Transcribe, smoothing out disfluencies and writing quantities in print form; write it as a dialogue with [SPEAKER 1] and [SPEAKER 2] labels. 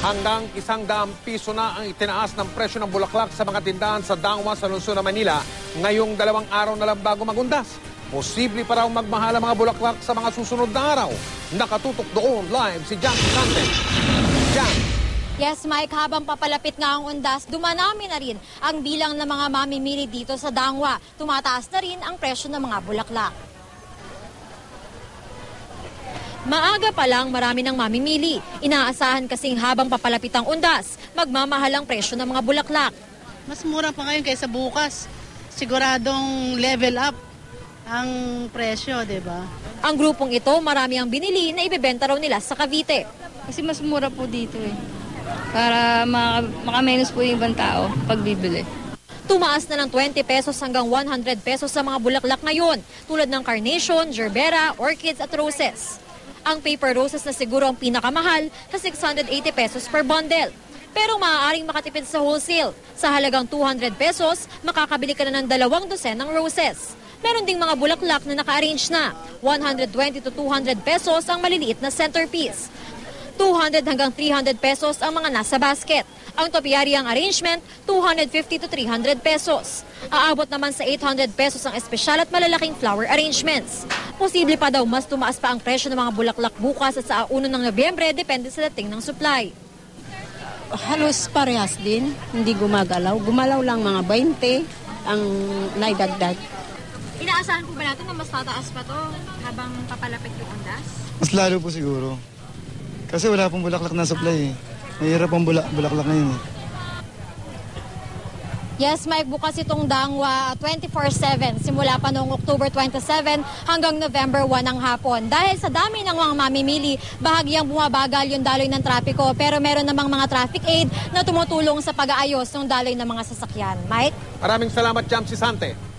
[SPEAKER 1] Hanggang 100 piso na ang itinaas ng presyo ng bulaklak sa mga tindahan sa Dangwa sa Lungsod ng Manila ngayong 2 araw na lang bago magundas. Posible pa raw magmahal ang mga bulaklak sa mga susunod na araw. Nakatutok doon live si Jan Sante. Jan.
[SPEAKER 2] Yes, Mike, habang papalapit nga ang undas, dumanami na rin ang bilang ng mga mamimili dito sa Dangwa. Tumataas na rin ang presyo ng mga bulaklak. Maaga pa lang marami ng mamimili. Inaasahan kasing habang papalapit ang undas, magmamahal ang presyo ng mga bulaklak.
[SPEAKER 3] Mas mura pa ngayon kaysa bukas. Siguradong level up ang presyo, di ba?
[SPEAKER 2] Ang grupong ito, marami ang binili na ibebenta raw nila sa Cavite.
[SPEAKER 4] Kasi mas mura po dito eh. Para makamenos po yung ibang tao pag bibili.
[SPEAKER 2] Tumaas na ng 20 pesos hanggang 100 pesos sa mga bulaklak ngayon, tulad ng carnation, gerbera, orchids at roses. Ang paper roses na siguro ang pinakamahal sa 680 pesos per bundle. Pero maaaring makatipid sa wholesale. Sa halagang 200 pesos, makakabili ka na ng 2 dosen ng roses. Meron ding mga bulaklak na naka-arrange na. 120 to 200 pesos ang maliliit na centerpiece. 200 hanggang 300 pesos ang mga nasa basket. Ang topiaryang arrangement, 250 to 300 pesos. Aabot naman sa 800 pesos ang espesyal at malalaking flower arrangements. Posible pa daw mas tumaas pa ang presyo ng mga bulaklak bukas at sa 1 ng Nobyembre depende sa dating ng supply.
[SPEAKER 5] Halos parehas din, hindi gumagalaw. Gumalaw lang mga 20 ang naidagdag.
[SPEAKER 2] Inaasahan po ba natin na mas tataas pa to habang papalapit yung undas?
[SPEAKER 6] Mas lalo po siguro. Kasi wala pong bulaklak na supply eh. Mahirap ang bulaklak ngayon eh.
[SPEAKER 2] Yes, Mike, bukas itong Dangwa 24/7 simula pa noong October 27 hanggang November 1 ng hapon. Dahil sa dami ng mga mamimili, bahagyang bumabagal yung daloy ng trapiko pero meron namang mga traffic aid na tumutulong sa pag-aayos ng daloy ng mga sasakyan. Mike?
[SPEAKER 1] Maraming salamat, Jam Sante.